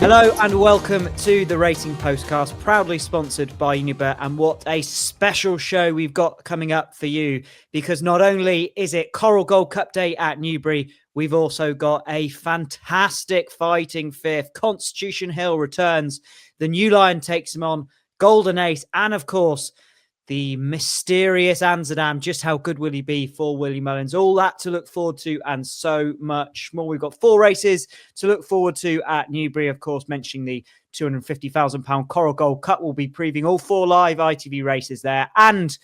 Hello and welcome to the Racing Postcast, proudly sponsored by Unibet. And what a special show we've got coming up for you, because not only is it Coral Gold Cup Day at Newbury, we've also got a fantastic fighting fifth. Constitution Hill returns, the New Lion takes him on, Golden Ace, and of course, the mysterious Amsterdam. Just how good will he be for Willie Mullins? All that to look forward to and so much more. We've got 4 races to look forward to at Newbury. Of course, mentioning the £250,000 Coral Gold Cup. We'll be previewing all 4 live ITV races there and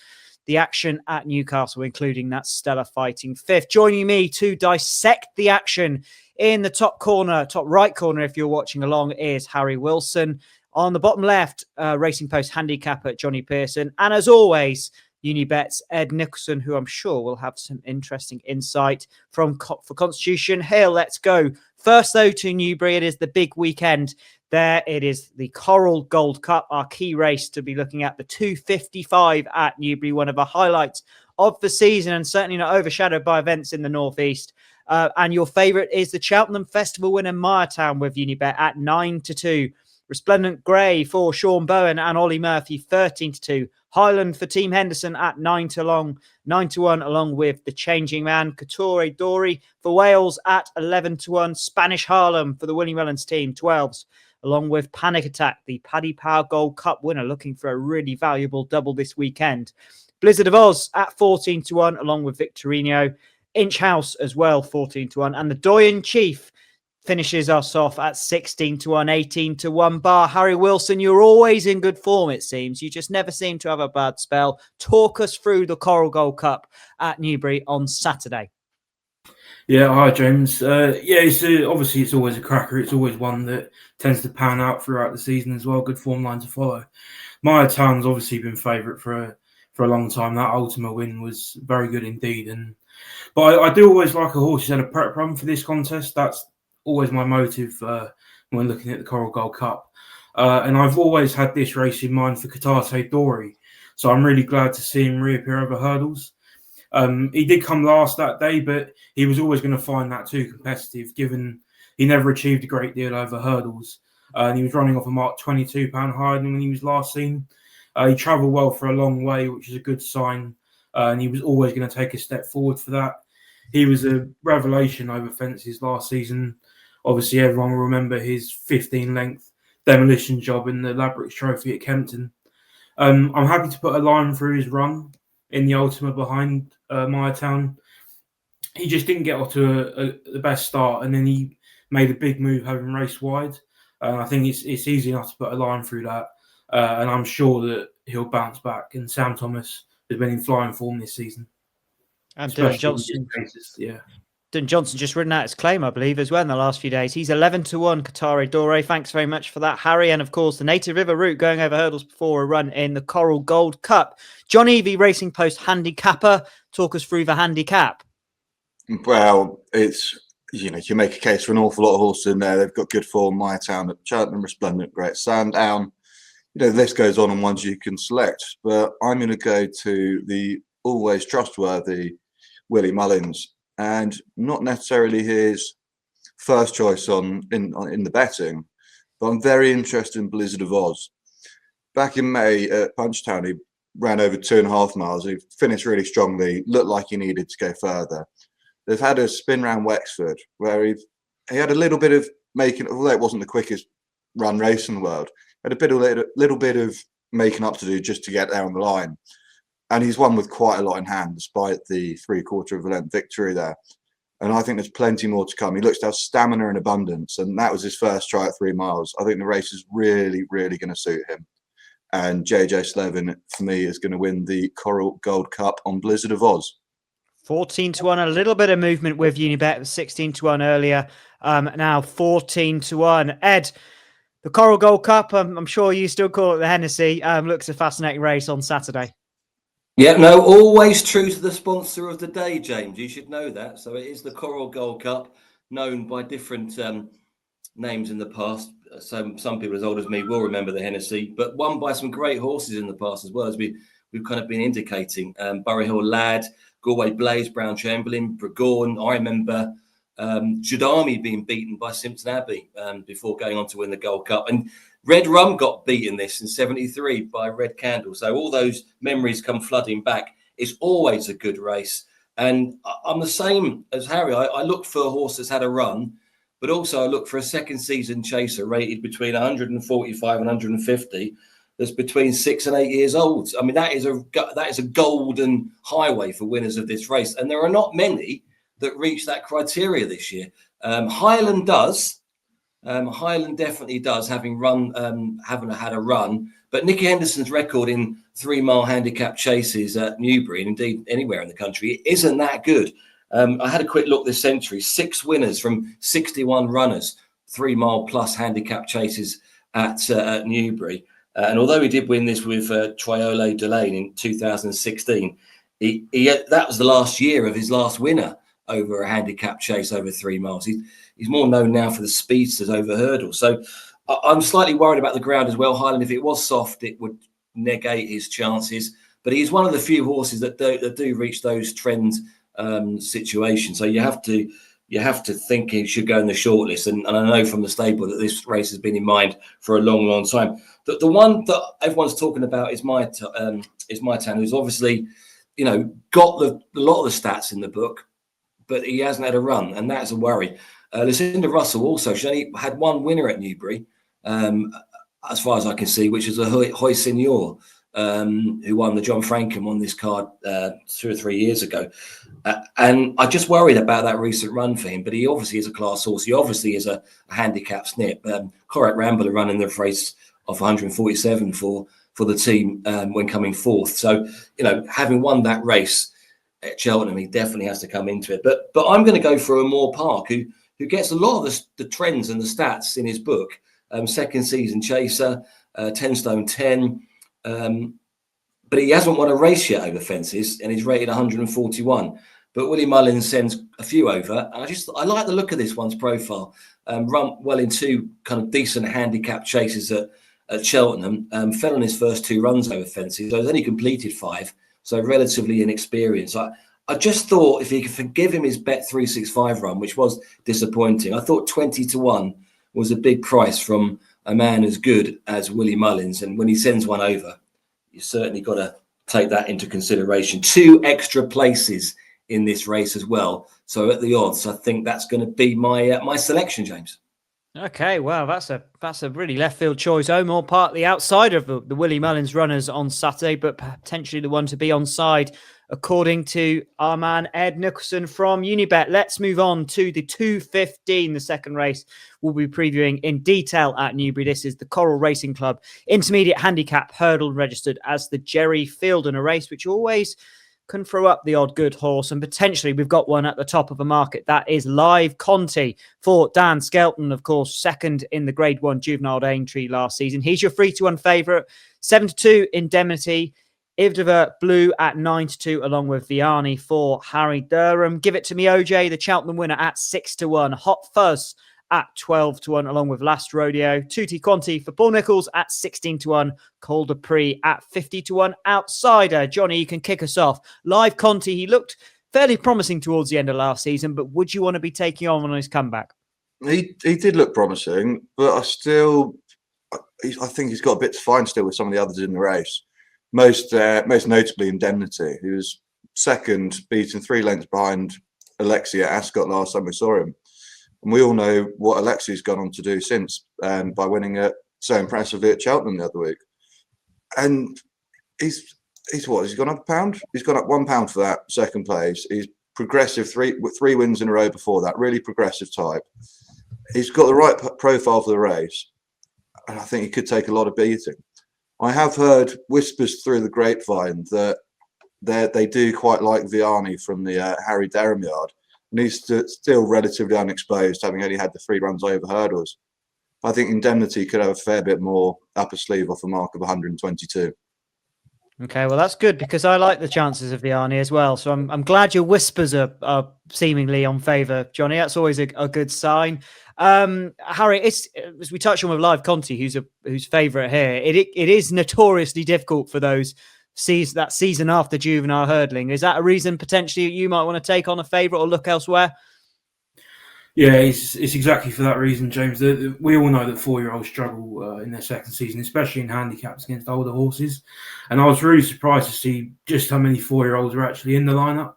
the action at Newcastle, including that stellar fighting fifth. Joining me to dissect the action in the top right corner, if you're watching along, is Harry Wilson. On the bottom left, Racing Post handicapper Jonny Pearson. And as always, Unibet's Ed Nicholson, who I'm sure will have some interesting insight for Constitution Hill. Let's go. First, though, to Newbury. It is the big weekend there. It is the Coral Gold Cup, our key race to be looking at, the 255 at Newbury, one of the highlights of the season and certainly not overshadowed by events in the northeast. And your favourite is the Cheltenham Festival winner Myertown with Unibet at 9-2. Resplendent Grey for Sean Bowen and Ollie Murphy, 13-2. Highland for Team Henderson at 9-1, along with the Changing Man. Couture Dory for Wales at 11-1. Spanish Harlem for the Willie Mullins team, 12s, along with Panic Attack, the Paddy Power Gold Cup winner, looking for a really valuable double this weekend. Blizzard of Oz at 14-1, along with Victorino. Inch House as well, 14-1. And the Doyen Chief finishes us off at 16-1, 18-1 bar. Harry Wilson, you're always in good form, it seems. You just never seem to have a bad spell. Talk us through the Coral Gold Cup at Newbury on Saturday. Yeah, hi, James. Obviously it's always a cracker. It's always one that tends to pan out throughout the season as well. Good form line to follow. Myertown's obviously been favourite for a long time. That Ultima win was very good indeed. But I do always like a horse who's had a prep run for this contest. That's always my motive when looking at the Coral Gold Cup. And I've always had this race in mind for Couture Dory. So I'm really glad to see him reappear over hurdles. He did come last that day, but he was always going to find that too competitive, given he never achieved a great deal over hurdles. And he was running off a mark £22 higher than when he was last seen. He travelled well for a long way, which is a good sign. And he was always going to take a step forward for that. He was a revelation over fences last season. Obviously, everyone will remember his 15-length demolition job in the Ladbrokes Trophy at Kempton. I'm happy to put a line through his run in the Ultima behind Myertown. He just didn't get off to the best start, and then he made a big move having raced wide. I think it's easy enough to put a line through that, and I'm sure that he'll bounce back. And Sam Thomas has been in flying form this season. And Dylan Johnson. Dylan Johnson just written out his claim, I believe, as well in the last few days. He's 11-1, Couture Dory. Thanks very much for that, Harry. And of course, the Native River route going over hurdles before a run in the Coral Gold Cup. Jonny, the Racing Post handicapper. Talk us through the handicap. Well, it's, you make a case for an awful lot of horses in there. They've got good form. Myertown at Cheltenham, Resplendent, Great Sandown. The list goes on and ones you can select. But I'm going to go to the always trustworthy Willie Mullins. And not necessarily his first choice in the betting, but I'm very interested in Blizzard of Oz. Back in May at Punchtown, he ran over 2.5 miles. He finished really strongly, looked like he needed to go further. They've had a spin round Wexford where he had a little bit of making, although it wasn't the quickest run race in the world, had a little bit of making up to do just to get there on the line. And he's won with quite a lot in hand, despite the 3/4 of a length victory there. And I think there's plenty more to come. He looks to have stamina and abundance, and that was his first try at 3 miles. I think the race is really, really going to suit him. And JJ Slevin, for me, is going to win the Coral Gold Cup on Blizzard of Oz. 14-1, a little bit of movement with Unibet, 16-1 earlier. Now 14-1. Ed, the Coral Gold Cup, I'm sure you still call it the Hennessy, looks a fascinating race on Saturday. Yeah, no, always true to the sponsor of the day, James. You should know that. So it is the Coral Gold Cup, known by different names in the past. So some people as old as me will remember the Hennessy, but won by some great horses in the past as well, as we've kind of been indicating. Bury Hill Lad, Galway Blaze, Brown Chamberlain, Bregorn. I remember Jadami being beaten by Simpson Abbey before going on to win the Gold Cup. And Red Rum got beaten this in 73 by Red Candle. So all those memories come flooding back. It's always a good race. And I'm the same as Harry. I look for a horse that's had a run, but also I look for a second season chaser rated between 145 and 150 that's between 6 and 8 years old. I mean, that is a golden highway for winners of this race. And there are not many that reach that criteria this year. Highland does. Highland definitely does, having had a run. But Nicky Henderson's record in 3 mile handicap chases at Newbury, and indeed anywhere in the country, isn't that good. I had a quick look this century, 6 winners from 61 runners, 3 mile plus handicap chases at Newbury. And although he did win this with Triole Delane in 2016, that was the last year of his last winner over a handicap chase over 3 miles. He's more known now for the speedsters over hurdles. So I'm slightly worried about the ground as well. Highland, if it was soft, it would negate his chances. But he's one of the few horses that do reach those trend situations. So you have to think he should go in the shortlist. And I know from the stable that this race has been in mind for a long, long time. The one that everyone's talking about is My Town, who's obviously, got a lot of the stats in the book, but he hasn't had a run, and that's a worry. Lucinda Russell also, she only had 1 winner at Newbury, as far as I can see, which is a Hoy Senior, who won the John Frankham on this card 2 or 3 years ago. And I just worried about that recent run for him, but he obviously is a class horse. He obviously is a handicap snip. Correct Rambler running the race off 147 for the team when coming fourth. So, having won that race at Cheltenham, he definitely has to come into it. But I'm going to go for Amore Park, who gets a lot of the trends and the stats in his book. Second season chaser, 10 stone 10. But he hasn't won a race yet over fences, and he's rated 141. But Willie Mullins sends a few over. And I like the look of this one's profile. Run well in 2 kind of decent handicap chases at Cheltenham. Fell on his first 2 runs over fences. So he's only completed 5. So relatively inexperienced. I just thought if he could forgive him his Bet365 run, which was disappointing, I thought 20-1 was a big price from a man as good as Willie Mullins. And when he sends one over, you certainly got to take that into consideration. 2 extra places in this race as well. So at the odds, I think that's going to be my selection, James. Okay, well, that's a really left field choice. Amore Park, the outsider of the Willie Mullins runners on Saturday, but potentially the one to be on side, according to our man Ed Nicholson from Unibet. Let's move on to the 2:15, the second race we'll be previewing in detail at Newbury. This is the Coral Racing Club Intermediate Handicap Hurdle, registered as the Gerry Feilden, a race which always can throw up the odd good horse, and potentially we've got one at the top of the market. That is Live Conti for Dan Skelton, of course, second in the Grade 1 Juvenile Daintree last season. He's your 3-1 favourite. 7-2 Indemnity. Ivdova Blue at 9-2, along with Vianney for Harry Durham. Give It To Me OJ, the Cheltenham winner, at 6-1. Hot Fuzz at 12-1, along with Last Rodeo. Tutti Quanti for Paul Nicholls at 16-1. Col de Prix at 50-1. Outsider, Johnny, you can kick us off. Live Conti, he looked fairly promising towards the end of last season, but would you want to be taking on his comeback? He did look promising, but I think he's got a bit to find still with some of the others in the race. Most notably Indemnity, who was second, beaten 3 lengths behind Alexi at Ascot last time we saw him. And we all know what Alexi's gone on to do since, by winning it so impressively at Cheltenham the other week. And he's what? He's gone up a pound? He's gone up £1 for that second place. He's progressive, 3 wins in a row before that, really progressive type. He's got the right profile for the race, and I think he could take a lot of beating. I have heard whispers through the grapevine that they do quite like Vianney from the Harry Durham yard. And he's still relatively unexposed, having only had the 3 runs over hurdles. I think Indemnity could have a fair bit more up his sleeve off a mark of 122. Okay, well, that's good, because I like the chances of Vianney as well. So I'm glad your whispers are seemingly on favour, Johnny. That's always a good sign. Harry, as we touched on with Live Conti, who's favourite here, it is notoriously difficult for that season after juvenile hurdling. Is that a reason potentially you might want to take on a favourite or look elsewhere? Yeah, it's exactly for that reason, James. We all know that 4-year-olds struggle in their second season, especially in handicaps against older horses. And I was really surprised to see just how many 4-year-olds are actually in the lineup,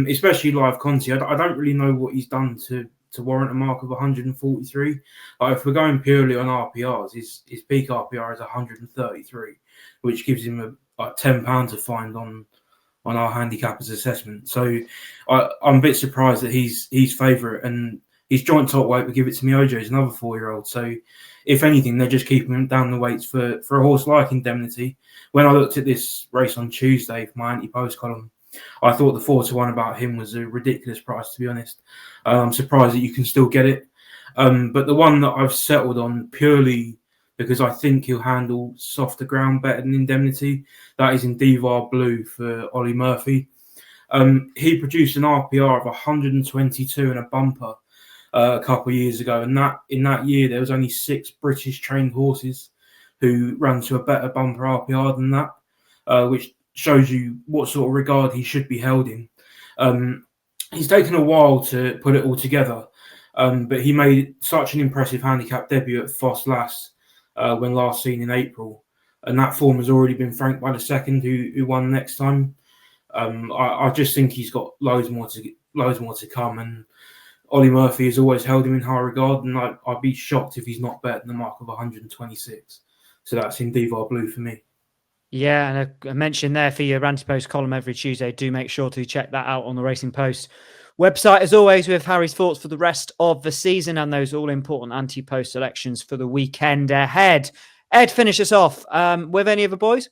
especially Live Conti. I don't really know what he's done to warrant a mark of 143. Like, if we're going purely on RPRs, his peak RPR is 133, which gives him £10 to find on our handicappers assessment. So I'm a bit surprised that he's favourite, and his joint top weight would give it to Miojo, is another 4-year-old. So if anything, they're just keeping him down the weights for a horse like Indemnity. When I looked at this race on Tuesday for my anti-post column, I thought the 4-1 about him was a ridiculous price, to be honest. I'm surprised that you can still get it. But the one that I've settled on purely because I think he'll handle softer ground better than Indemnity, that is in Divar Blue for Ollie Murphy. He produced an RPR of 122 and a bumper a couple of years ago, and in that year there was only 6 British trained horses who ran to a better bumper RPR than that, which shows you what sort of regard he should be held in. He's taken a while to put it all together, but he made such an impressive handicap debut at Foss Lass when last seen in April, and that form has already been franked by the second who won next time. I just think he's got loads more to come, and Ollie Murphy has always held him in high regard, and I'd be shocked if he's not better than the mark of 126. So that's in Divar Blue for me. Yeah, and a mention there for your anti-post column every Tuesday. Do make sure to check that out on the Racing Post website, as always, with Harry's thoughts for the rest of the season and those all-important anti-post selections for the weekend ahead. Ed, finish us off with any of the boys?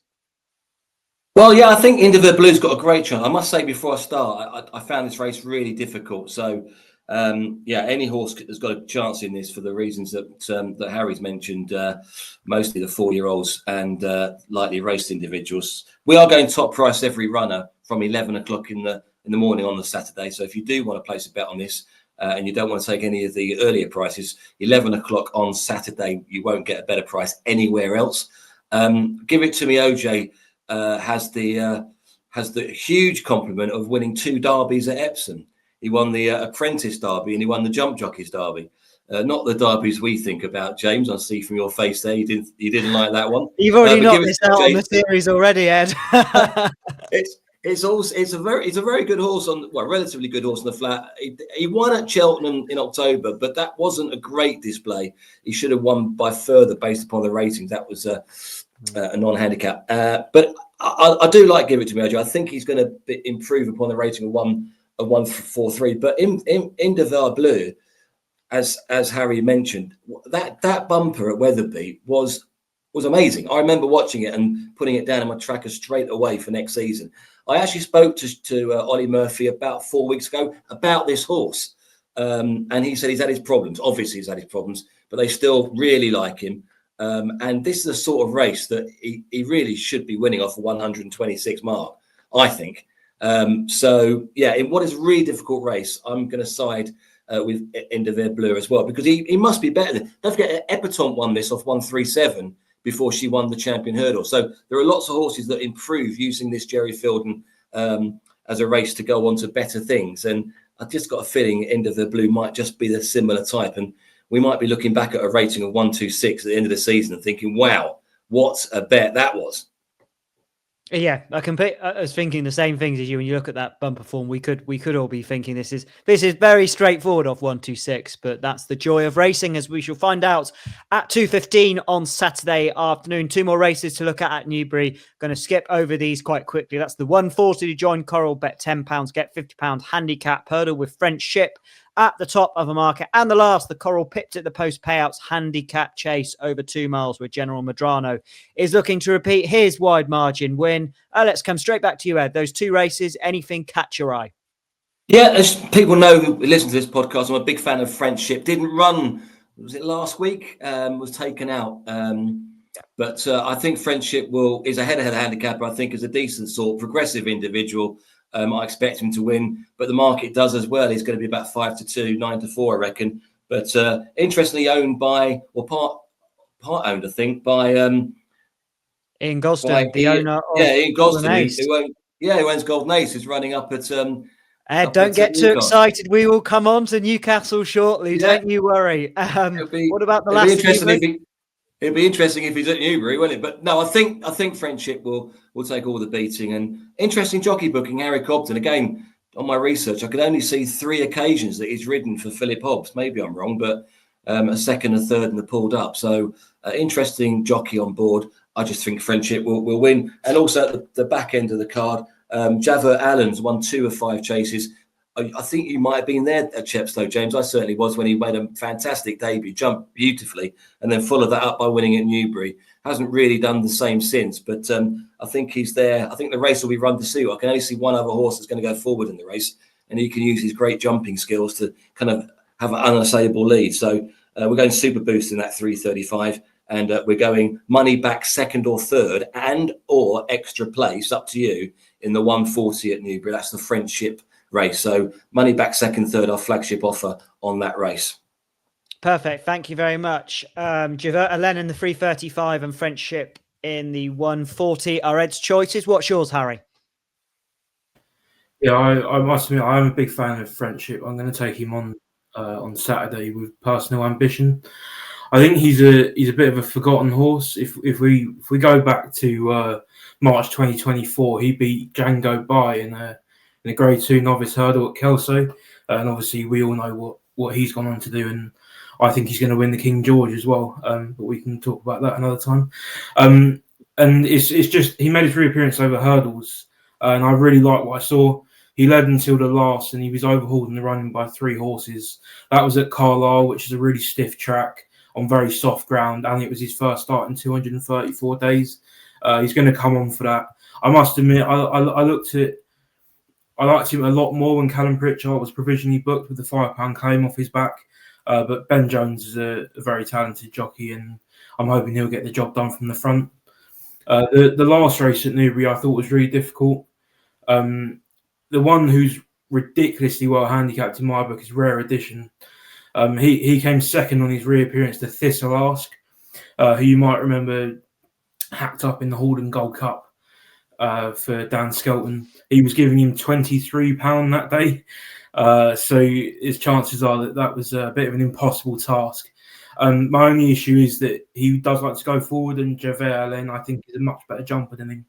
Well, yeah, I think Individual Blue's got a great chance. I must say before I start, I found this race really difficult. So, any horse has got a chance in this for the reasons that Harry's mentioned, mostly the 4-year-olds and lightly raced individuals. We are going top price every runner from 11 o'clock in the morning on the Saturday. So if you do want to place a bet on this and you don't want to take any of the earlier prices, 11 o'clock on Saturday, you won't get a better price anywhere else. Give It To Me, OJ. Has the huge compliment of winning 2 derbies at Epsom. He won the Apprentice Derby and he won the Jump Jockeys Derby. Not the derbies we think about, James. I see from your face there, you didn't like that one. You've already knocked this out on the series already, Ed. It's a very good horse relatively good horse on the flat. He won at Cheltenham in October, but that wasn't a great display. He should have won by further based upon the ratings. That was a non-handicap. But I do like Give It To Me, OJ. I think he's going to improve upon the rating of 143. But in Divar Bleu, as Harry mentioned, that bumper at Wetherby was amazing. I remember watching it and putting it down in my tracker straight away for next season. I actually spoke to Ollie Murphy about 4 weeks ago about this horse. And he said he's had his problems. Obviously, he's had his problems, but they still really like him. And this is a sort of race that he really should be winning off a 126 mark, I think. In what is a really difficult race, I'm going to side with Individual Bleu as well, because he must be better than. Don't forget, Epatante won this off 137 before she won the Champion Hurdle. So there are lots of horses that improve using this Gerry Feilden as a race to go on to better things. And I've just got a feeling Individual Bleu might just be the similar type. And we might be looking back at a rating of 126 at the end of the season and thinking, wow, what a bet that was. Yeah, I was thinking the same things as you. When you look at that bumper form, we could all be thinking this is very straightforward off 126, but that's the joy of racing, as we shall find out at 2:15 on Saturday afternoon. 2 more races to look at Newbury. Going to skip over these quite quickly. That's the 140 to join Coral, bet £10, get £50 handicap hurdle with French Ship at the top of the market. And the last, the Coral pipped at the post payouts handicap chase over 2 miles, where General Medrano is looking to repeat his wide margin win. Let's come straight back to you, Ed. Those 2 races, anything catch your eye? Yeah, as people know who listen to this podcast, I'm a big fan of French Ship. Didn't run, was it last week? Was taken out. But I think French Ship is ahead of the handicapper. I think is a decent sort, progressive individual. I expect him to win, but the market does as well. He's going to be about 5-2, 9-4, I reckon. But interestingly owned by, or part owned, I think, by Ian Gosden, the owner of Ian Gosden, Golden Ace. who owns Golden Ace, is running up at Ed, don't get too excited. We will come on to Newcastle shortly. Yeah. Don't you worry. What about the last? It'd be interesting if he's at Newbury, wouldn't it? But no, I think Friendship will take all the beating. And interesting jockey booking, Harry Cobden. Again, on my research, I could only see 3 occasions that he's ridden for Philip Hobbs. Maybe I'm wrong, but a second, a third, and a pulled up. So interesting jockey on board. I just think Friendship will win. And also at the back end of the card, Javert Allen's won 2 of 5 chases. I think you might have been there at Chepstow, James. I certainly was when he made a fantastic debut, jumped beautifully, and then followed that up by winning at Newbury. Hasn't really done the same since, but I think he's there. I think the race will be run to suit. I can only see one other horse that's going to go forward in the race, and he can use his great jumping skills to kind of have an unassailable lead. So we're going Super Boost in that 3:35, and we're going money back second or third and or extra place, up to you, in the 140 at Newbury. That's the Friendship race. So money back second, third, our flagship offer on that race. Perfect. Thank you very much. Javert Allen in the 3:35 and Friendship in the 140 are Ed's choices. What's yours, Harry? Yeah, I must admit, I'm a big fan of Friendship. I'm going to take him on Saturday with Personal Ambition. I think he's a bit of a forgotten horse. If we go back to March 2024, he beat Django Bai in a Grade 2 novice hurdle at Kelso, and obviously we all know what he's gone on to do, and I think he's going to win the King George as well. But we can talk about that another time. And it's just he made his reappearance over hurdles, and I really like what I saw. He led until the last, and he was overhauled in the running by 3 horses. That was at Carlisle, which is a really stiff track on very soft ground, and it was his first start in 234 days. He's going to come on for that. I must admit, I liked him a lot more when Callum Pritchard was provisionally booked with the £5 claim off his back. But Ben Jones is a very talented jockey, and I'm hoping he'll get the job done from the front. The last race at Newbury I thought was really difficult. The one who's ridiculously well handicapped in my book is Rare Edition. He came second on his reappearance to Thistle Ask, who you might remember hacked up in the Haldon Gold Cup for Dan Skelton. He was giving him £23 that day. So his chances are that was a bit of an impossible task. My only issue is that he does like to go forward, and Javert Allen, I think, is a much better jumper than him.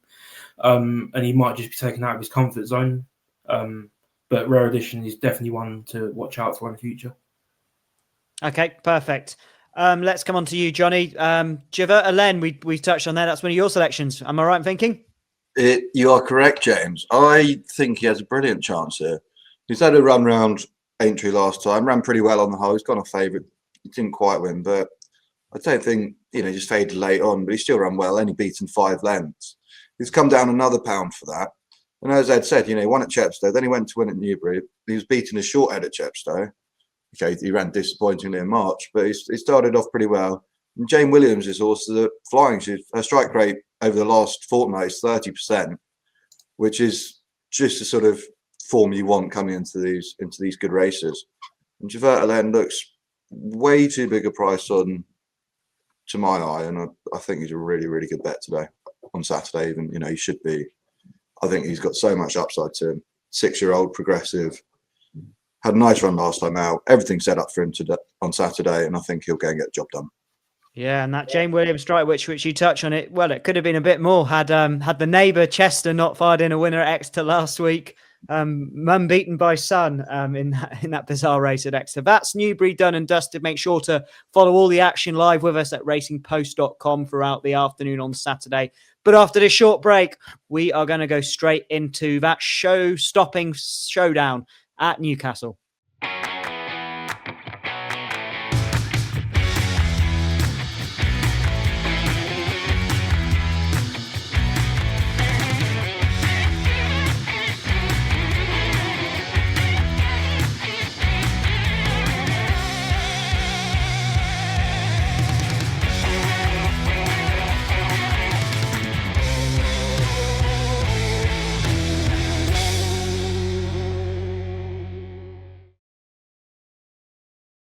And he might just be taken out of his comfort zone. But Rare Edition is definitely one to watch out for in the future. Okay, perfect. Let's come on to you, Johnny. Javert Allen, we touched on that. That's one of your selections. Am I right in thinking? You are correct, James. I think he has a brilliant chance here. He's had a run round Aintree last time, ran pretty well on the whole. He's gone a favourite. He didn't quite win, but I don't think, he just faded late on, but he still ran well, only beaten 5 lengths. He's come down another pound for that. And as Ed said, he won at Chepstow, then he went to win at Newbury. He was beaten a short head at Chepstow. Okay, he ran disappointingly in March, but he started off pretty well. And Jane Williams is also flying. Her strike rate over the last fortnight is 30%, which is just the sort of form you want coming into these good races. And Javert Allen looks way too big a price to my eye, and I think he's a really, really good bet today on Saturday. Even he should be. I think he's got so much upside to him. 6-year-old progressive, had a nice run last time out. Everything's set up for him on Saturday, and I think he'll go and get the job done. Yeah, and that Jane Williams strike, which you touch on it, well, it could have been a bit more had the neighbour Chester not fired in a winner at Exeter last week. Mum beaten by son in that bizarre race at Exeter. That's Newbury done and dusted. Make sure to follow all the action live with us at racingpost.com throughout the afternoon on Saturday. But after this short break, we are going to go straight into that show-stopping showdown at Newcastle.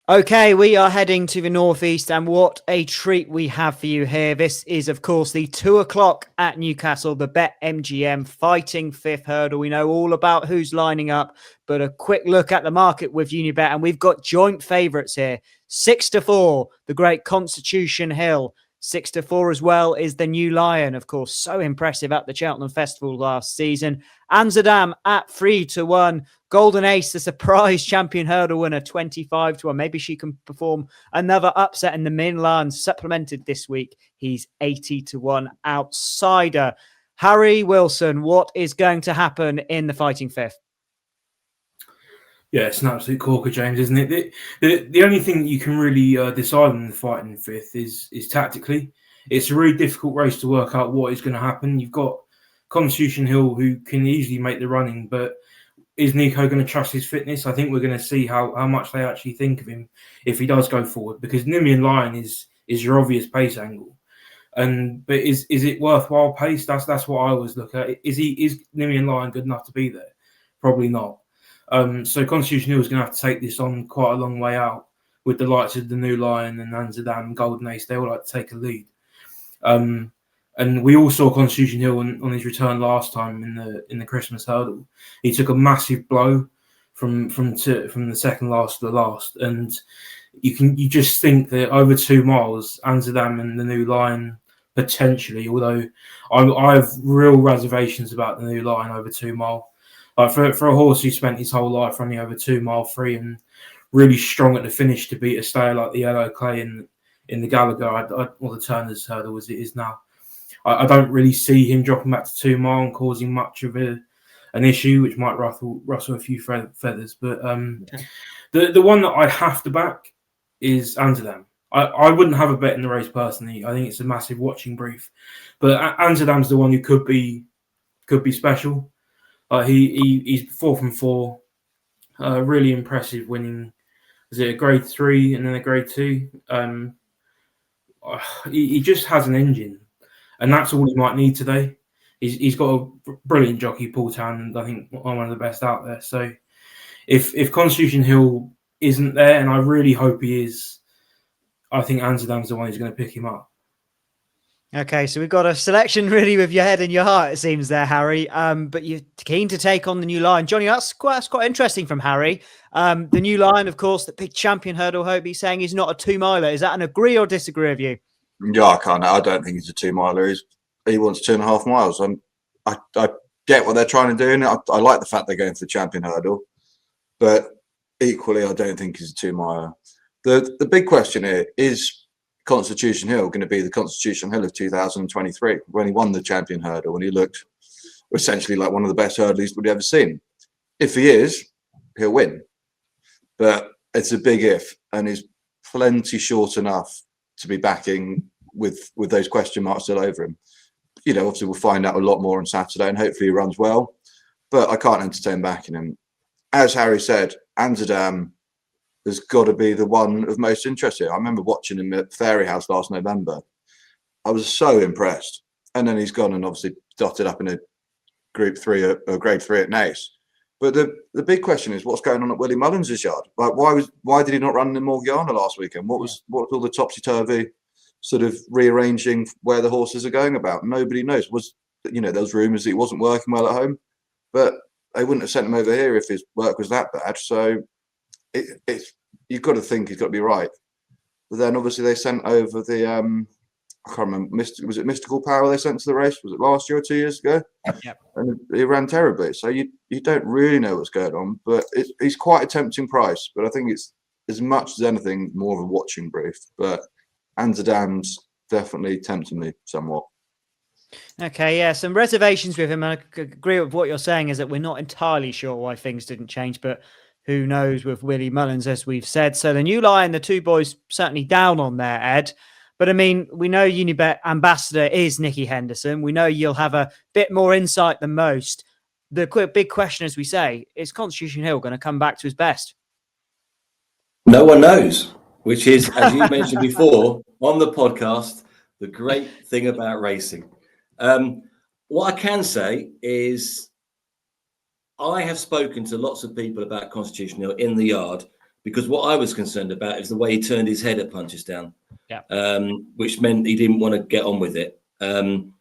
Okay, we are heading to the northeast, and what a treat we have for you here. This is, of course, the 2:00 at Newcastle, the BetMGM Fighting Fifth Hurdle. We know all about who's lining up, but a quick look at the market with Unibet, and we've got joint favourites here. 6-4, the great Constitution Hill. 6-4 as well is the New Lion, of course, so impressive at the Cheltenham Festival last season. Amsterdam at 3-1. Golden Ace, the surprise champion hurdle winner, 25-1. Maybe she can perform another upset in the Milan, supplemented this week. He's 80-1 outsider. Harry Wilson, what is going to happen in the Fighting Fifth? Yeah, it's an absolute corker, James, isn't it? The only thing that you can really decide on the Fighting Fifth is tactically. It's a really difficult race to work out what is going to happen. You've got Constitution Hill, who can easily make the running, but is Nico going to trust his fitness? I think we're going to see how much they actually think of him if he does go forward, because Newbury Lion is your obvious pace angle. But is it worthwhile pace? That's what I always look at. Is Newbury Lion good enough to be there? Probably not. So Constitution Hill is going to have to take this on quite a long way out with the likes of the New Lion and Amsterdam and Golden Ace. They all like to take a lead. And we all saw Constitution Hill on his return last time in the Christmas hurdle. He took a massive blow from the second last to the last, and you just think that over 2 miles, Amsterdam and the New Lion potentially. Although I have real reservations about the New Lion over 2 mile. Like for a horse who spent his whole life running over 2 mile free and really strong at the finish to beat a stayer like the Yellow Clay in the Gallagher or the Turner's hurdle as it is now. I don't really see him dropping back to 2 mile and causing much of an issue, which might ruffle a few feathers. But the one that I have to back is Amsterdam. I wouldn't have a bet in the race personally. I think it's a massive watching brief. But Amsterdam's the one who could be special. He's 4 from 4. Really impressive winning. Is it a grade 3 and then a grade 2? He just has an engine. And that's all he might need today. He's got a brilliant jockey, Paul Town, I think one of the best out there. So if Constitution Hill isn't there, and I really hope he is, I think Amsterdam's the one who's going to pick him up. Okay, so we've got a selection really with your head and your heart, it seems there, Harry. But you're keen to take on the New Lion. Jonny, that's quite interesting from Harry. The New Lion, of course, the big champion hurdle hope, he's saying he's not a 2-miler. Is that an agree or disagree with you? Yeah, I don't think he's a 2-miler. He wants 2.5 miles. I get what they're trying to do, and I like the fact they're going for the champion hurdle. But equally, I don't think he's a 2-miler. The big question here is Constitution Hill going to be the Constitution Hill of 2023 when he won the champion hurdle and he looked essentially like one of the best hurdlers we'd ever seen. If he is, he'll win. But it's a big if, and he's plenty short enough to be backing with those question marks still over him. Obviously we'll find out a lot more on Saturday and hopefully he runs well, but I can't entertain backing him. As Harry said, Amsterdam has got to be the one of most interest here. I remember watching him at Fairy House last November. I was so impressed. And then he's gone and obviously dotted up in a group 3 or grade 3 at Nace. But the big question is what's going on at Willie Mullins' yard? Like why did he not run in Morgiana last weekend? What was all the topsy-turvy sort of rearranging where the horses are going about? Nobody knows. There was rumours that he wasn't working well at home, but they wouldn't have sent him over here if his work was that bad. So you've got to think he's got to be right. But then obviously they sent over the I can't remember, was it Mystical Power they sent to the race? Was it last year or 2 years ago? Yep. And he ran terribly. So you don't really know what's going on, but he's quite a tempting price. But I think it's as much as anything more of a watching brief. But Amsterdam's definitely tempting me somewhat. Okay, yeah, some reservations with him. And I agree with what you're saying is that we're not entirely sure why things didn't change, but who knows with Willie Mullins, as we've said. So the New Lion, the 2 boys certainly down on there, Ed. But I mean, we know Unibet ambassador is Nicky Henderson. We know you'll have a bit more insight than most. The big question, as we say, is Constitution Hill going to come back to his best? No one knows, which is, as you mentioned before on the podcast, the great thing about racing. What I can say is I have spoken to lots of people about Constitution Hill in the yard because what I was concerned about is the way he turned his head at Punchestown, Yeah. which meant he didn't want to get on with it. And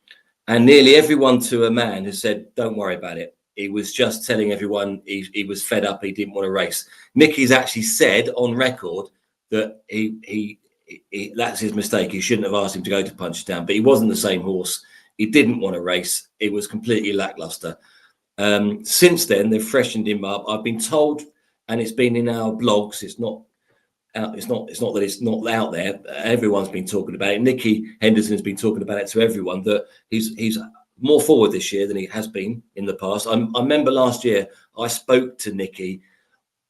nearly everyone to a man has said, don't worry about it. He was just telling everyone he was fed up. He didn't want to race. Nicky's actually said on record that he that's his mistake. He shouldn't have asked him to go to Punchestown, but he wasn't the same horse. He didn't want to race. It was completely lackluster. Since then, they've freshened him up. I've been told, and it's been in our blogs. It's not that it's not out there. Everyone's been talking about it. Nicky Henderson's been talking about it to everyone that he's more forward this year than he has been in the past. I remember last year I spoke to Nicky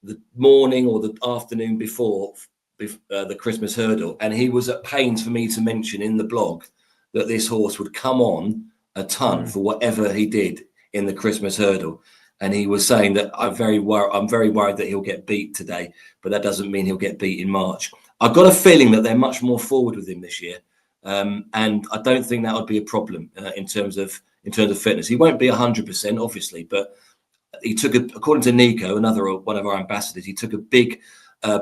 the morning or the afternoon before the Christmas hurdle, and he was at pains for me to mention in the blog that this horse would come on a ton for whatever he did in the Christmas hurdle. And he was saying that I'm very worried that he'll get beat today, but that doesn't mean he'll get beat in March. I've got a feeling that they're much more forward with him this year, and I don't think that would be a problem in terms of fitness. He won't be 100%, obviously, but he took according to Nico, one of our ambassadors, he took a big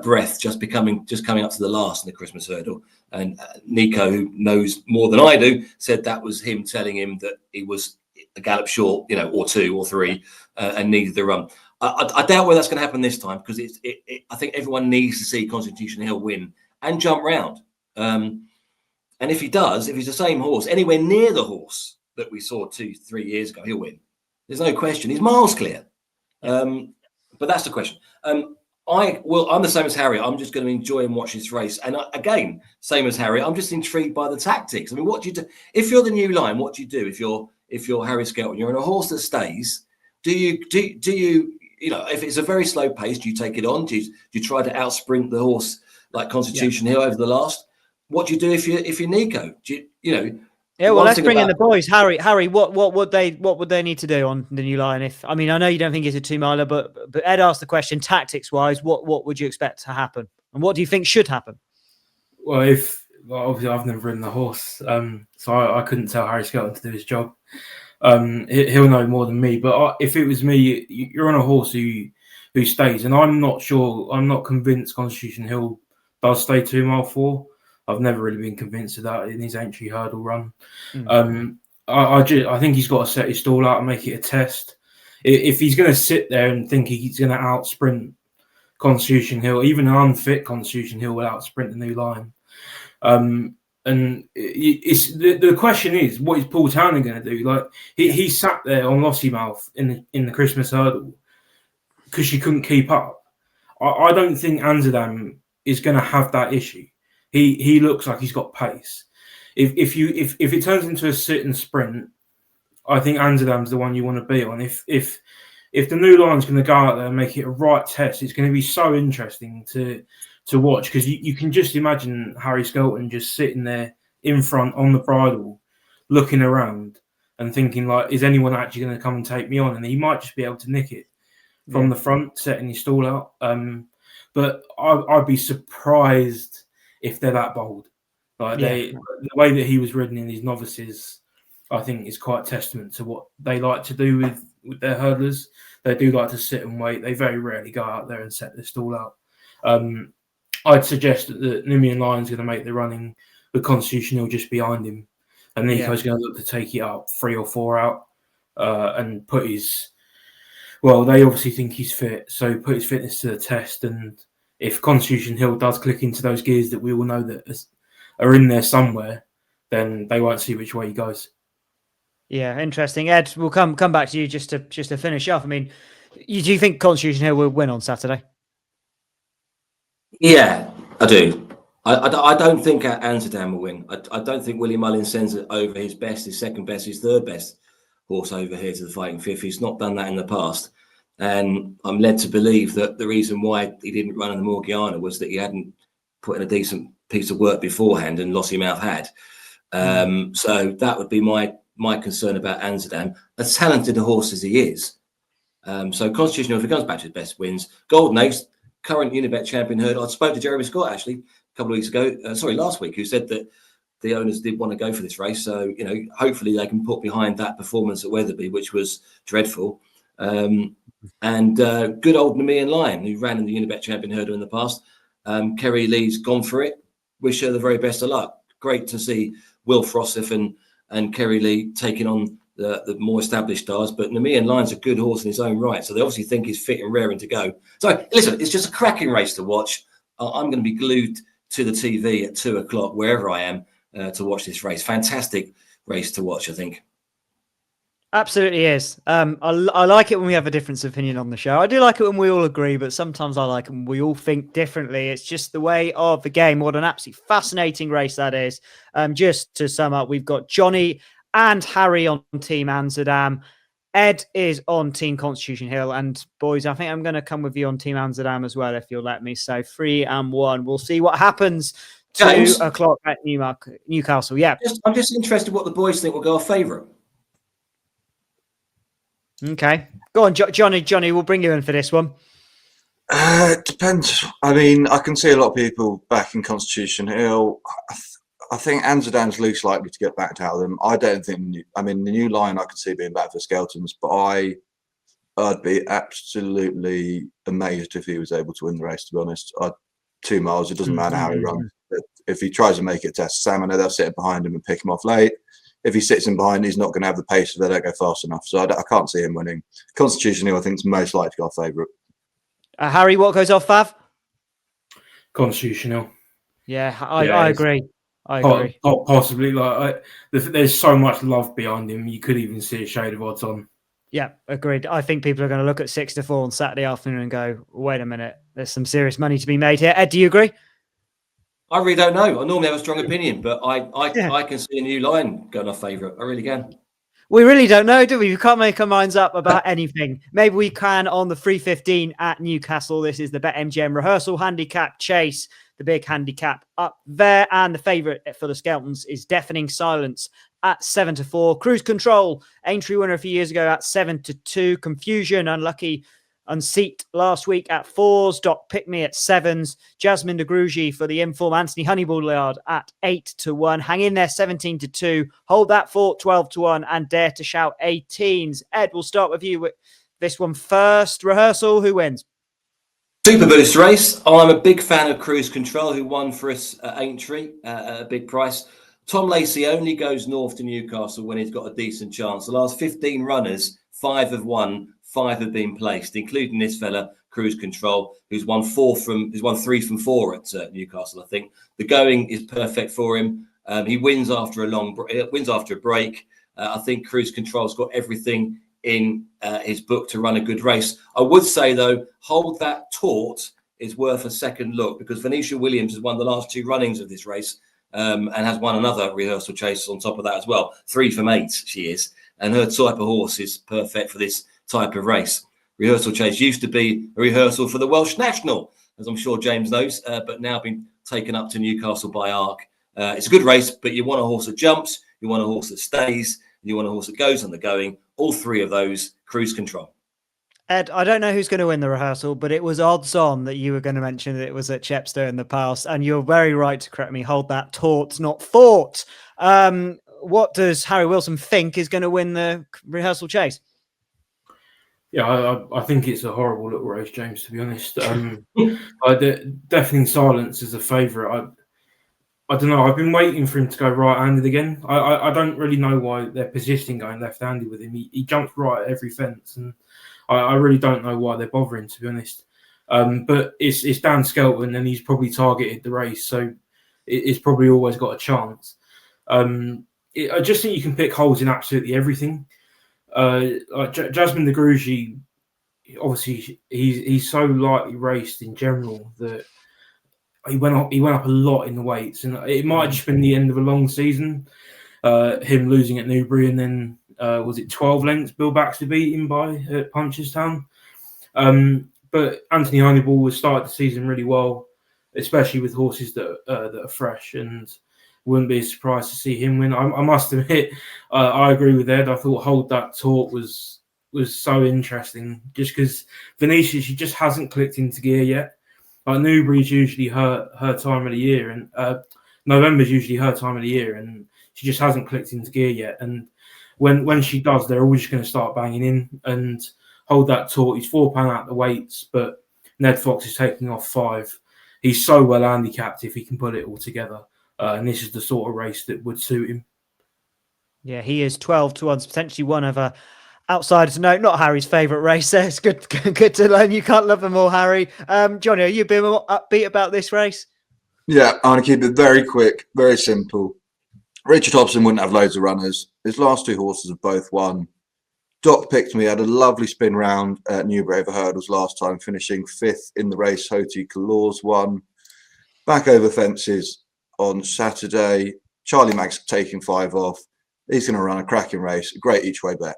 breath just coming up to the last in the Christmas hurdle. And Nico, who knows more than I do, said that was him telling him that he was a gallop short, or 2 or 3, and needed the run. I doubt whether that's going to happen this time, because I think everyone needs to see Constitution Hill win and jump round. And if he does, if he's the same horse, anywhere near the horse that we saw 2-3 years ago, he'll win. There's no question. He's miles clear. But that's the question. I'm the same as Harry. I'm just going to enjoy and watch this race. And again, same as Harry, I'm just intrigued by the tactics. I mean, what do you do if you're the new line? What do you do if you're Harry Skelton? You're in a horse that stays. Do you if it's a very slow pace, do you take it on? Do you try to outsprint the horse like Constitution Hill over the last? What do you do if you're Nico? Yeah, well, let's bring in the boys. Harry, what would they need to do on the new line? I know you don't think it's a 2-miler, but Ed asked the question, tactics wise, what would you expect to happen, and what do you think should happen? Well, obviously I've never ridden the horse, so I couldn't tell Harry Skelton to do his job. He'll know more than me. But if it was me, you're on a horse who stays, and I'm not convinced Constitution Hill does stay 2 mile 4. I've never really been convinced of that in his entry hurdle run. I think he's got to set his stall out and make it a test. If he's going to sit there and think he's going to out sprint Constitution Hill, even an unfit Constitution Hill will out sprint the new line. And it's the question is, what is Paul Townend going to do? Like he sat there on Lossiemouth in the Christmas hurdle because she couldn't keep up. I don't think Amsterdam is going to have that issue. He looks like he's got pace. If it turns into a sit and sprint, I think Amsterdam's the one you want to be on. If the new line's going to go out there and make it a right test, it's going to be so interesting to watch, because you can just imagine Harry Skelton just sitting there in front on the bridle, looking around and thinking, like, is anyone actually going to come and take me on? And he might just be able to nick it from the front, setting his stall out. But I'd be surprised if they're that bold. Like the way that he was ridden in his novices, I think is quite testament to what they like to do with their hurdlers. They do like to sit and wait. They very rarely go out there and set their stall out. I'd suggest that the Numian Lion's going to make the running with Constitution Hill just behind him, and Nico's going to look to take it up 3 or 4 out and put his. Well, they obviously think he's fit, so put his fitness to the test. And if Constitution Hill does click into those gears that we all know that are in there somewhere, then they won't see which way he goes. Yeah, interesting. Ed, we'll come back to you just to finish off. I mean, do you think Constitution Hill will win on Saturday? Yeah, I do. I don't think Amsterdam will win. I don't think Willie Mullins sends it over his best, his second best, his third best horse over here to the fighting fifth. He's not done that in the past. And I'm led to believe that the reason why he didn't run in the Morgiana was that he hadn't put in a decent piece of work beforehand, and Lossiemouth had. So that would be my concern about Amsterdam. As talented a horse as he is. So Constitution, if he comes back to his best, wins. Golden Ace, current Unibet champion hurdle. I spoke to Jeremy Scott actually a couple of weeks ago, last week, who said that the owners did want to go for this race. So, hopefully they can put behind that performance at Weatherby, which was dreadful. And good old Nemean Lion, who ran in the Unibet Champion Hurdle in the past. Kerry Lee's gone for it. Wish her the very best of luck. Great to see Will Froseth and Kerry Lee taking on the more established stars. But Nemean Lion's a good horse in his own right. So they obviously think he's fit and raring to go. So listen, it's just a cracking race to watch. I'm going to be glued to the TV at 2:00, wherever I am, to watch this race. Fantastic race to watch, I think. Absolutely is. I like it when we have a difference of opinion on the show. I do like it when we all agree, but sometimes I like it when we all think differently. It's just the way of the game. What an absolutely fascinating race that is. Just to sum up, we've got Jonny and Harry on Team Amsterdam. Ed is on Team Constitution Hill. And boys, I think I'm going to come with you on Team Amsterdam as well, if you'll let me. So 3-1. We'll see what happens. James, 2:00 at Newcastle. Yeah. I'm just interested what the boys think will go off favourite. Okay. Go on, Jonny, we'll bring you in for this one. It depends. I mean, I can see a lot of people backing Constitution Hill. I think Amsterdam's least likely to get backed out of them. I don't think. I mean, the new line I could see being back for Skeltons, but I'd be absolutely amazed if he was able to win the race. To be honest, 2 miles. It doesn't matter how he runs. If he tries to make it test Sam, I know they'll sit behind him and pick him off late. If he sits in behind, he's not going to have the pace if they don't go fast enough. So I can't see him winning. Constitution Hill, I think, is most likely to go favourite. Harry, what goes off, Fav? Constitution Hill. Yeah, I agree. Possibly. There's so much love behind him. You could even see a shade of odds on. Yeah, agreed. I think people are going to look at 6-4 on Saturday afternoon and go, wait a minute, there's some serious money to be made here. Ed, do you agree? I really don't know. I normally have a strong opinion, but I can see a new line going off favourite. I really can. We really don't know, do we? We can't make our minds up about anything. Maybe we can on the 3:15 at Newcastle. This is the BetMGM Rehearsal Handicap Chase, the big handicap up there. And the favourite for the Skeltons is Deafening Silence at 7-4. Cruise Control, Aintree winner a few years ago at 7-2. Confusion, unlucky unseat last week at 4s. Doc Pick Me at 7s. Jasmine de Grugy for the inform. Anthony Honeyballard at 8-1. Hang in there 17-2. Hold that fort 12-1. And Dare to Shout 18s. Ed, we'll start with you with this one first. Rehearsal, who wins? Super boost race. I'm a big fan of Cruise Control, who won for us at Aintree at a big price. Tom Lacey only goes north to Newcastle when he's got a decent chance. The last 15 runners, 5 have won, 5 have been placed, including this fella, Cruise Control, who's won 3 from 4 at Newcastle. I think the going is perfect for him. He wins after a break. I think Cruise Control's got everything in his book to run a good race. I would say though, Hold That Taut is worth a second look, because Venetia Williams has won the last 2 runnings of this race. And has won another rehearsal chase on top of that as well. 3 from 8 she is. And her type of horse is perfect for this type of race. Rehearsal chase used to be a rehearsal for the Welsh National, as I'm sure James knows, but now been taken up to Newcastle by Arc. It's a good race, but you want a horse that jumps, you want a horse that stays, you want a horse that goes on the going. All 3 of those, Cruise Control. Ed, I don't know who's going to win the rehearsal, but it was odds on that you were going to mention that it was at Chepstow in the past. And you're very right to correct me. Hold that taut, not thought. What does Harry Wilson think is going to win the rehearsal chase? Yeah, I think it's a horrible little race, James, to be honest. Deafening Silence is a favourite. I don't know. I've been waiting for him to go right-handed again. I don't really know why they're positioning going left-handed with him. He jumps right at every fence, and I really don't know why they're bothering, to be honest. But it's Dan Skelton, and he's probably targeted the race, so it's probably always got a chance. I just think you can pick holes in absolutely everything. Like Jasmine de Grugy, obviously he's so lightly raced in general that he went up a lot in the weights, and it might have just been the end of a long season. Him losing at Newbury, and then was it 12 lengths Bill Baxter beat him by at Punchestown. But Anthony Honeyball has started the season really well, especially with horses that are fresh, and wouldn't be surprised to see him win. I must admit, I agree with Ed. I thought Hold That Taut was so interesting, just because Venetia, she just hasn't clicked into gear yet. Like Newbury's usually her time of the year, and November's usually her time of the year, and she just hasn't clicked into gear yet. And when she does, they're always just going to start banging in. And hold that taut. He's £4 out the weights, but Ned Fox is taking off 5. He's so well handicapped if he can put it all together. And this is the sort of race that would suit him. Yeah, he is 12 to 1, potentially one of a outsider to note. Not Harry's favourite race. It's good to learn. You can't love them all, Harry. Jonny, are you being more upbeat about this race? Yeah, I'm going to keep it very quick, very simple. Richard Hobson wouldn't have loads of runners. His last 2 horses have both won. Doc picked me, had a lovely spin round at Newbury over hurdles last time, finishing 5th in the race. Hoti Kalors won. Back over fences on Saturday. Charlie Mack's taking 5 off. He's going to run a cracking race. Great each way bet.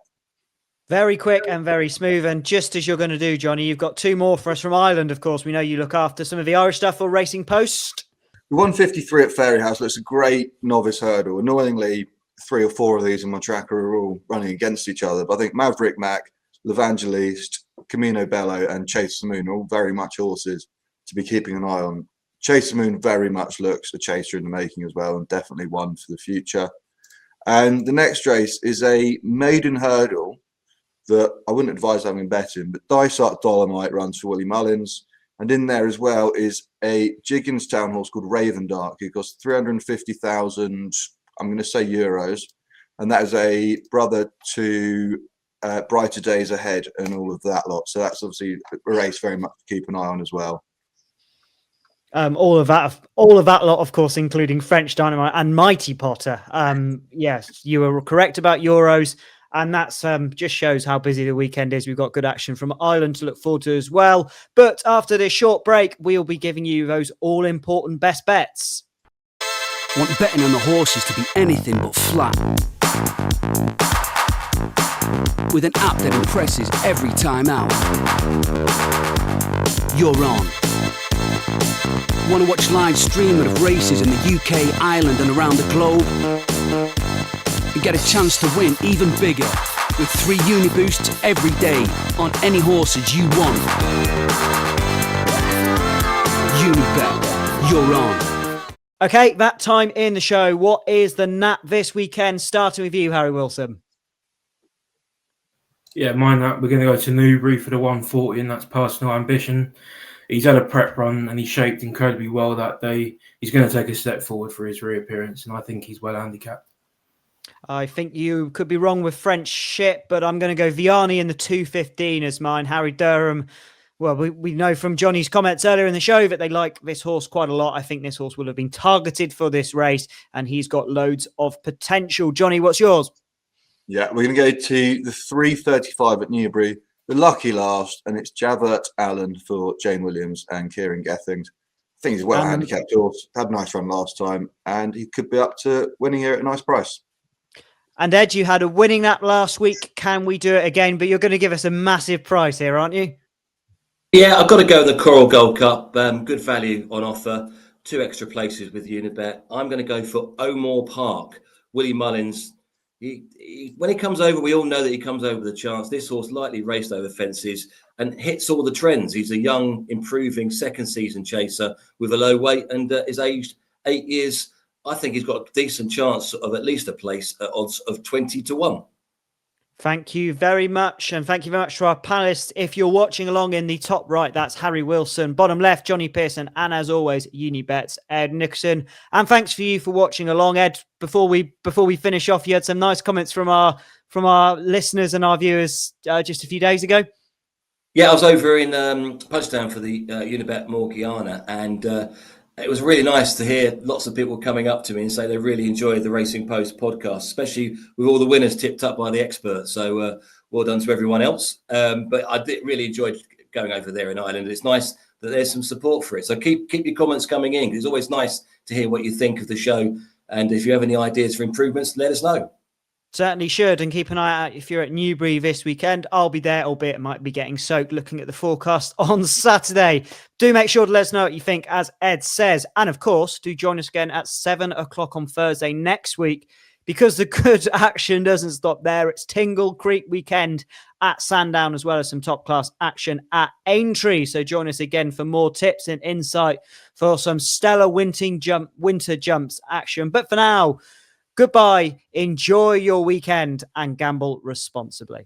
Very quick and very smooth. And just as you're going to do, Jonny, you've got 2 more for us from Ireland, of course. We know you look after some of the Irish stuff for Racing Post. The 153 at Fairyhouse looks a great novice hurdle. Annoyingly, 3 or 4 of these in my tracker are all running against each other. But I think Maverick Mac, L'Evangeliste, Camino Bello and Chase the Moon are all very much horses to be keeping an eye on. Chase the Moon very much looks a chaser in the making as well, and definitely one for the future. And the next race is a maiden hurdle that I wouldn't advise having bet in, but Dysart Dolomite runs for Willie Mullins. And in there as well is a Jigginstown horse called Raven Dark, who costs 350,000, I'm going to say euros. And that is a brother to Brighter Days Ahead and all of that lot. So that's obviously a race very much to keep an eye on as well. All of that lot, of course, including French Dynamite and Mighty Potter. Yes, you were correct about Euros, and that's just shows how busy the weekend is. We've got good action from Ireland to look forward to as well. But after this short break, we'll be giving you those all-important best bets. Want betting on the horses to be anything but flat? With an app that impresses every time out. You're on. Want to watch live streaming of races in the UK, Ireland and around the globe? And get a chance to win even bigger with 3 Uniboosts every day on any horses you want. Unibet, you're on. Okay, that time in the show. What is the nap this weekend? Starting with you, Harry Wilson. Yeah, mine that. We're going to go to Newbury for the 140, and that's Personal Ambition. He's had a prep run and he shaped incredibly well that day. He's going to take a step forward for his reappearance, and I think he's well handicapped. I think you could be wrong with French shit, but I'm going to go Vianney in the 215 as mine. Harry Durham. Well, we know from Jonny's comments earlier in the show that they like this horse quite a lot. I think this horse will have been targeted for this race, and he's got loads of potential. Jonny, what's yours? Yeah, we're going to go to the 335 at Newbury, the lucky last, and it's Javert Allen for Jane Williams and Kieran Gethings. I think he's a well handicapped horse, had a nice run last time, and he could be up to winning here at a nice price. And Ed, you had a winning nap last week. Can we do it again? But you're going to give us a massive price here, aren't you? Yeah, I've got to go the Coral Gold Cup. Good value on offer. 2 extra places with Unibet. I'm going to go for O'More Park. Willie Mullins. When he comes over, we all know that he comes over with a chance. This horse lightly raced over fences and hits all the trends. He's a young, improving second season chaser with a low weight and is aged 8 years. I think he's got a decent chance of at least a place at odds of 20 to 1. Thank you very much. And thank you very much to our panelists. If you're watching along in the top right, that's Harry Wilson. Bottom left, Jonny Pearson. And as always, Unibet's Ed Nicholson. And thanks for you for watching along. Ed, before we finish off, you had some nice comments from our listeners and our viewers just a few days ago. Yeah, I was over in Punchdown for the Unibet Morgiana, and it was really nice to hear lots of people coming up to me and say they really enjoyed the Racing Post podcast, especially with all the winners tipped up by the experts. So well done to everyone else. But I did really enjoyed going over there in Ireland. It's nice that there's some support for it. So keep your comments coming in. It's always nice to hear what you think of the show. And if you have any ideas for improvements, let us know. Certainly should, and keep an eye out if you're at Newbury this weekend. I'll be there, albeit it might be getting soaked looking at the forecast on Saturday. Do make sure to let us know what you think, as Ed says. And of course, do join us again at 7 o'clock on Thursday next week, because the good action doesn't stop there. It's Tingle Creek weekend at Sandown, as well as some top-class action at Aintree. So join us again for more tips and insight for some stellar winter jumps action. But for now, goodbye, enjoy your weekend, and gamble responsibly.